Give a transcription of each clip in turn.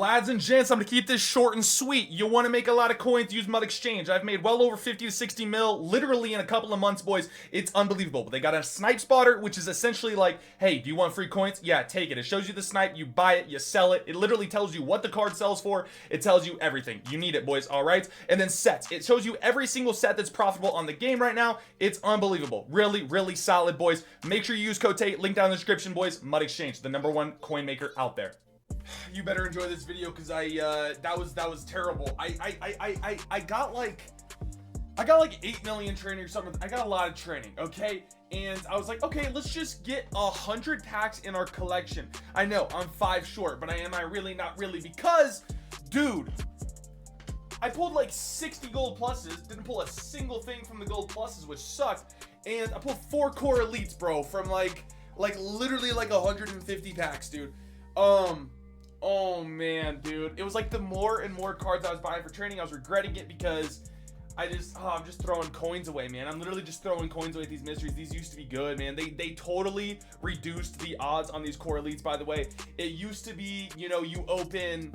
Lads and gents, I'm going to keep this short and sweet. You want to make a lot of coins, use Mud Exchange. I've made well over 50 to 60 mil literally in a couple of months, boys. It's unbelievable. But they got a snipe spotter, which is essentially like, hey, do you want free coins? Yeah, take it. It shows you the snipe, you buy it, you sell it. It literally tells you what the card sells for. It tells you everything. You need it, boys, all right? And then sets. It shows you every single set that's profitable on the game right now. It's unbelievable. Really, really solid, boys. Make sure you use code TATE, link down in the description, boys. Mud Exchange, the #1 coin maker out there. You better enjoy this video because that was terrible. I got like 8 million training or something. I got a lot of training, okay? And I was like, okay, let's just get 100 packs in our collection. I know I'm 5 short, but am I really? Not really, because dude, I pulled like 60 gold pluses, didn't pull a single thing from the gold pluses, which sucked. And I pulled 4 core elites, bro, from like literally like 150 packs, dude. Oh man, dude, it was like the more and more cards I was buying for training, I was regretting it because I'm just throwing coins away, man. I'm literally just throwing coins away at these mysteries. These used to be good, man. They totally reduced the odds on these core elites, by the way. It used to be, you know, you open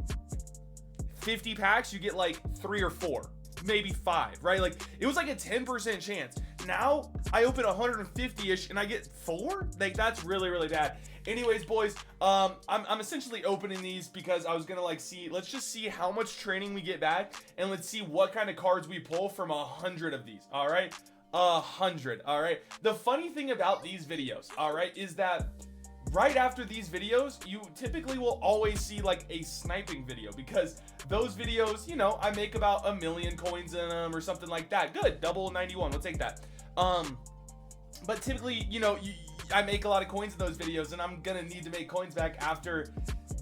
50 packs, you get like 3 or 4, maybe 5, right? Like it was like a 10% chance. Now I open 150-ish and I get 4. Like that's really, really bad. Anyways, boys, I'm essentially opening these because I was gonna like see, let's just see how much training we get back, and let's see what kind of cards we pull from 100 of these. All right, 100. All right. The funny thing about these videos, all right, is that right after these videos, you typically will always see like a sniping video, because those videos, you know, I make about 1 million coins in them or something like that. Good, double 91. We'll take that. But typically, you know, I make a lot of coins in those videos, and I'm gonna need to make coins back after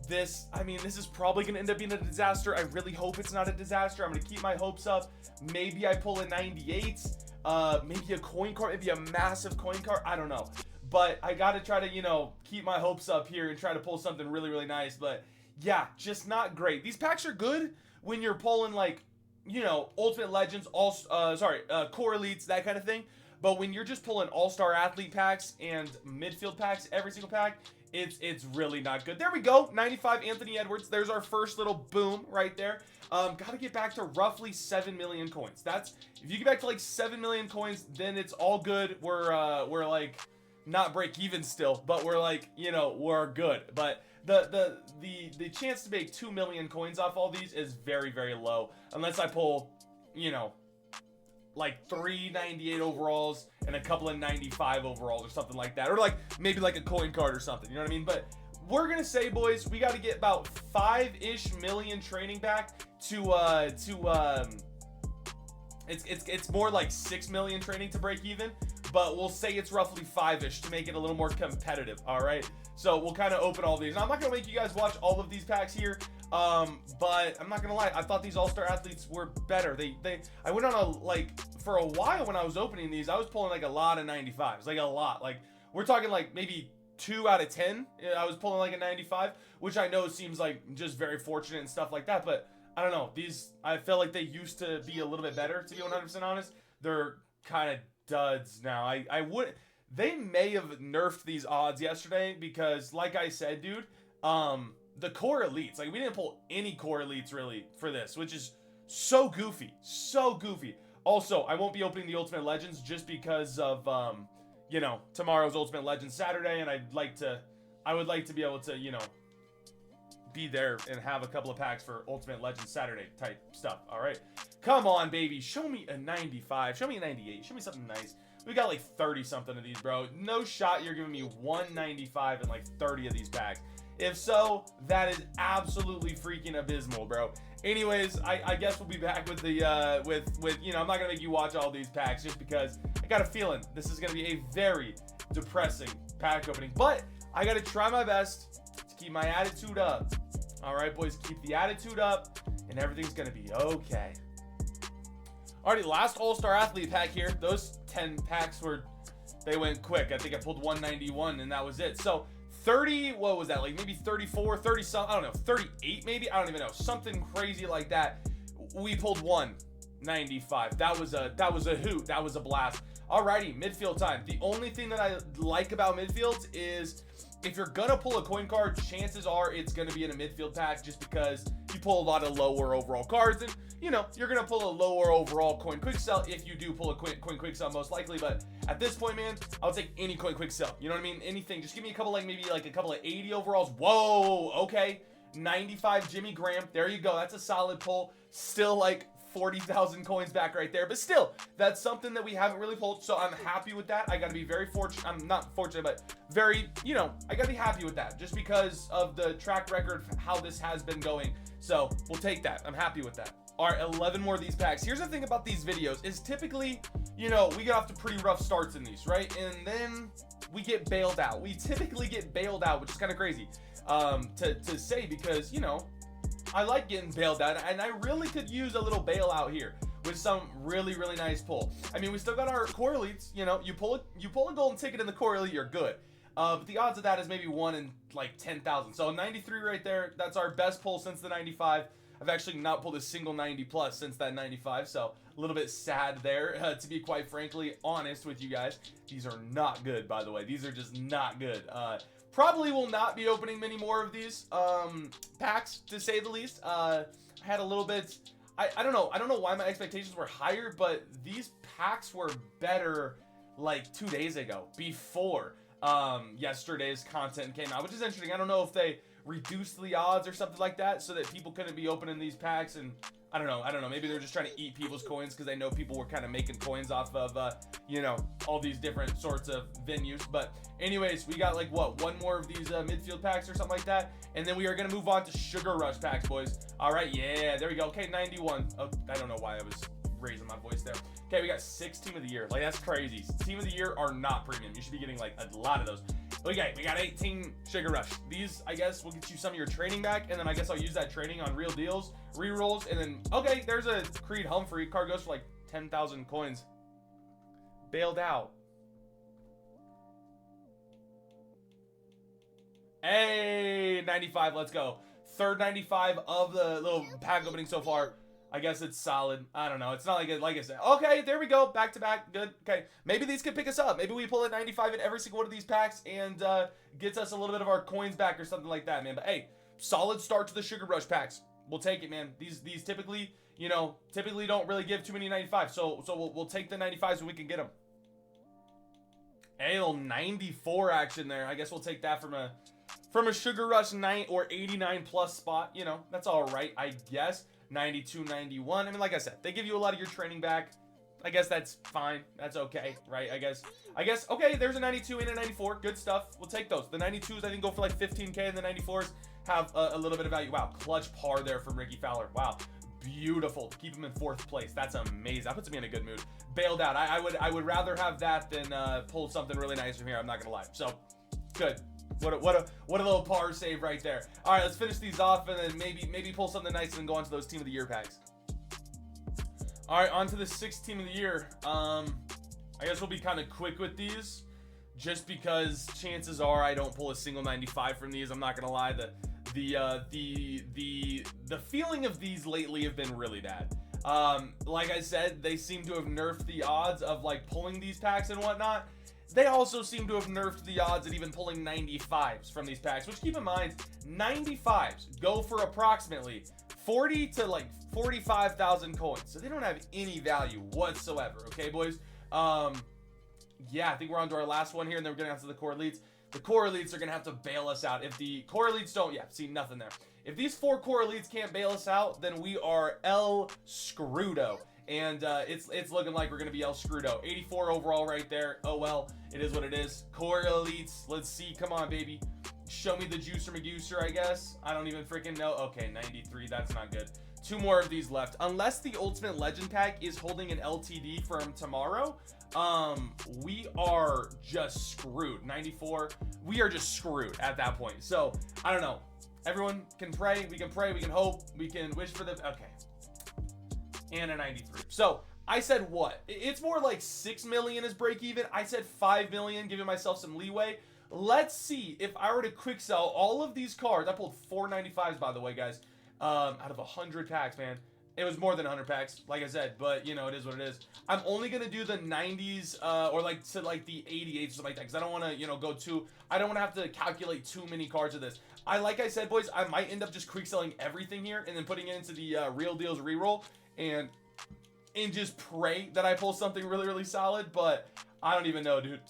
this. I mean, this is probably gonna end up being a disaster. I really hope it's not a disaster. I'm gonna keep my hopes up. Maybe I pull a 98, maybe a coin card, maybe a massive coin card. I don't know, but I gotta try to, you know, keep my hopes up here and try to pull something really, really nice. But yeah, just not great. These packs are good when you're pulling like, you know, Ultimate Legends, core elites, that kind of thing. But when you're just pulling all-star athlete packs and midfield packs, every single pack, it's really not good. There we go, 95 Anthony Edwards. There's our first little boom right there. Gotta get back to roughly 7 million coins. That's, if you get back to like 7 million coins, then it's all good. We're like not break even still, but we're like, you know, we're good. But the chance to make 2 million coins off all these is very, very low, unless I pull, you know, like 398 overalls and a couple of 95 overalls or something like that, or like maybe like a coin card or something, you know what I mean? But we're gonna say, boys, we got to get about 5-ish million training back to it's more like 6 million training to break even, but we'll say it's roughly 5-ish to make it a little more competitive. All right, so we'll kind of open all these. Now, I'm not gonna make you guys watch all of these packs here, but I'm not gonna lie, I thought these all-star athletes were better. I went on for a while when I was opening these, I was pulling like a lot of 95s, like a lot. Like we're talking like maybe 2 out of 10. I was pulling like a 95, which I know seems like just very fortunate and stuff like that, but I don't know. These, I feel like they used to be a little bit better, to be 100% honest. They're kind of duds now. They may have nerfed these odds yesterday because, like I said, dude, the core elites, like we didn't pull any core elites really for this, which is so goofy, so goofy. Also, I won't be opening the Ultimate Legends just because of, you know, tomorrow's Ultimate Legends Saturday, and I would like to be able to, you know, be there and have a couple of packs for Ultimate Legends Saturday type stuff. All right, come on, baby, show me a 95, show me a 98, show me something nice. We got like 30 something of these, bro. No shot you're giving me 195 in like 30 of these packs. If so, that is absolutely freaking abysmal, bro. Anyways, I guess we'll be back with the with you know, I'm not gonna make you watch all these packs just because I got a feeling this is gonna be a very depressing pack opening, but I gotta try my best to keep my attitude up. All right, boys, keep the attitude up and everything's gonna be okay. Alrighty, last all-star athlete pack here. Those 10 packs they went quick. I think I pulled 191 and that was it. So 30, what was that, like maybe 34, 30 something, I don't know, 38 maybe, I don't even know, something crazy like that. We pulled 195. That was a hoot. That was a blast. Alrighty, midfield time. The only thing that I like about midfields is if you're gonna pull a coin card, chances are it's gonna be in a midfield pack, just because you pull a lot of lower overall cards, and you know you're gonna pull a lower overall coin quick sell if you do pull a coin quick sell, most likely. But at this point, man, I'll take any coin quick sell. You know what I mean? Anything. Just give me a couple, like maybe like a couple of 80 overalls. Whoa, okay. 95 Jimmy Graham. There you go. That's a solid pull. Still like 40,000 coins back right there, but still, that's something that we haven't really pulled, so I'm happy with that. I gotta be very fortunate. I'm not fortunate, but very, you know, I gotta be happy with that just because of the track record, how this has been going. So we'll take that. I'm happy with that. All right, 11 more of these packs. Here's the thing about these videos is typically, you know, we get off to pretty rough starts in these, right? And then we get bailed out. We typically get bailed out, which is kind of crazy to say, because, you know, I like getting bailed out, and I really could use a little bailout here with some really, really nice pull. I mean, we still got our core elites. You know, you pull a golden ticket in the core elite, you're good. But the odds of that is maybe 1 in like 10,000. So 93 right there. That's our best pull since the 95. I've actually not pulled a single 90 plus since that 95, so a little bit sad there, to be quite frankly honest with you guys. These are not good, by the way. These are just not good. Probably will not be opening many more of these packs, to say the least. I had a little bit, I don't know why my expectations were higher, but these packs were better like 2 days ago, before yesterday's content came out, which is interesting. I don't know if they reduced the odds or something like that so that people couldn't be opening these packs, and I don't know. Maybe they're just trying to eat people's coins because they know people were kind of making coins off of, you know, all these different sorts of venues. But anyways, we got like, what, one more of these midfield packs or something like that. And then we are going to move on to Sugar Rush packs, boys. All right, yeah, there we go. Okay, 91. Oh, I don't know why I was raising my voice there. Okay, we got 6 Team of the Year. Like, that's crazy. Team of the Year are not premium. You should be getting like a lot of those. Okay, we got 18 Sugar Rush. These, I guess, will get you some of your training back, and then I guess I'll use that training on real deals, rerolls, and then, okay, there's a Creed Humphrey. Card goes for like 10,000 coins. Bailed out. Hey, 95, let's go. Third 95 of the little pack opening so far. I guess it's solid. I don't know. It's not like I said. Okay, there we go. Back to back. Good. Okay. Maybe these could pick us up. Maybe we pull a 95 in every single one of these packs and gets us a little bit of our coins back or something like that, man. But hey, solid start to the Sugar Rush packs. We'll take it, man. These typically, you know, don't really give too many 95. So we'll take the 95s when we can get them. Hey, little 94 action there. I guess we'll take that from a Sugar Rush 9 or 89 plus spot. You know, that's all right, I guess. 92, 91. I mean, like I said, they give you a lot of your training back. I guess that's fine. That's okay, right? I guess, okay, there's a 92 and a 94. Good stuff. We'll take those. The 92s, I think, go for like 15K, and the 94s have a little bit of value. Wow, clutch par there from Ricky Fowler. Wow, beautiful. To keep him in 4th place. That's amazing. That puts me in a good mood. Bailed out. I would rather have that than pull something really nice from here. I'm not going to lie. So, good. What a little par save right there. All right, let's finish these off and then maybe pull something nice and then go on to those Team of the Year packs. All right, on to the 6th Team of the Year. I guess we'll be kind of quick with these, just because chances are I don't pull a single 95 from these. I'm not gonna lie. The feeling of these lately have been really bad. Like I said, they seem to have nerfed the odds of like pulling these packs and whatnot. They also seem to have nerfed the odds at even pulling 95s from these packs, which, keep in mind, 95s go for approximately 40 to like 45,000 coins. So they don't have any value whatsoever. Okay, boys? Yeah, I think we're on to our last one here, and then we're getting on to the core elites. The core elites are going to have to bail us out. If the core elites don't, yeah, see, nothing there. If these 4 core elites can't bail us out, then we are El Scrudo. And it's looking like we're going to be El Scrudo. 84 overall right there. Oh, well, it is what it is. Core elites. Let's see. Come on, baby. Show me the juicer McGuicer, I guess. I don't even freaking know. Okay, 93. That's not good. 2 more of these left. Unless the Ultimate Legend Pack is holding an LTD from tomorrow, we are just screwed. 94. We are just screwed at that point. So, I don't know. Everyone can pray. We can pray. We can hope. We can wish for the... Okay. And a 93. So I said what? It's more like 6 million is break even. I said 5 million, giving myself some leeway. Let's see if I were to quick sell all of these cards. I pulled 495s, by the way, guys, out of 100 packs, man. It was more than 100 packs, like I said, but you know, it is what it is. I'm only gonna do the 90s, or like to like the 88s or something like that, because I don't want to, you know, I don't want to have to calculate too many cards of this. Like I said, boys, I might end up just quick selling everything here and then putting it into the Real Deals reroll and just pray that I pull something really, really solid. But I don't even know, dude.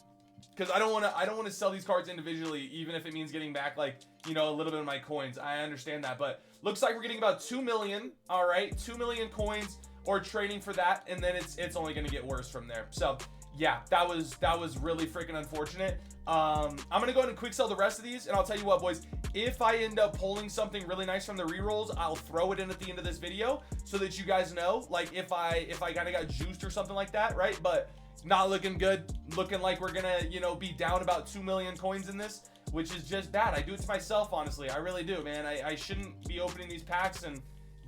Because I don't want to sell these cards individually, even if it means getting back, like, you know, a little bit of my coins. I understand that, but looks like we're getting about 2 million. All right, 2 million coins, or trading for that, and then it's only going to get worse from there. So yeah, that was really freaking unfortunate. I'm gonna go ahead and quick sell the rest of these, and I'll tell you what, boys, if I end up pulling something really nice from the rerolls, I'll throw it in at the end of this video so that you guys know, like, if I kind of got juiced or something like that, right? But not looking good. Looking like we're gonna, you know, be down about 2 million coins in this, which is just bad. I do it to myself, honestly. I really do, man. I shouldn't be opening these packs, and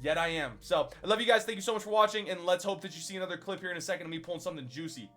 yet I am. So I love you guys. Thank you so much for watching, and let's hope that you see another clip here in a second of me pulling something juicy.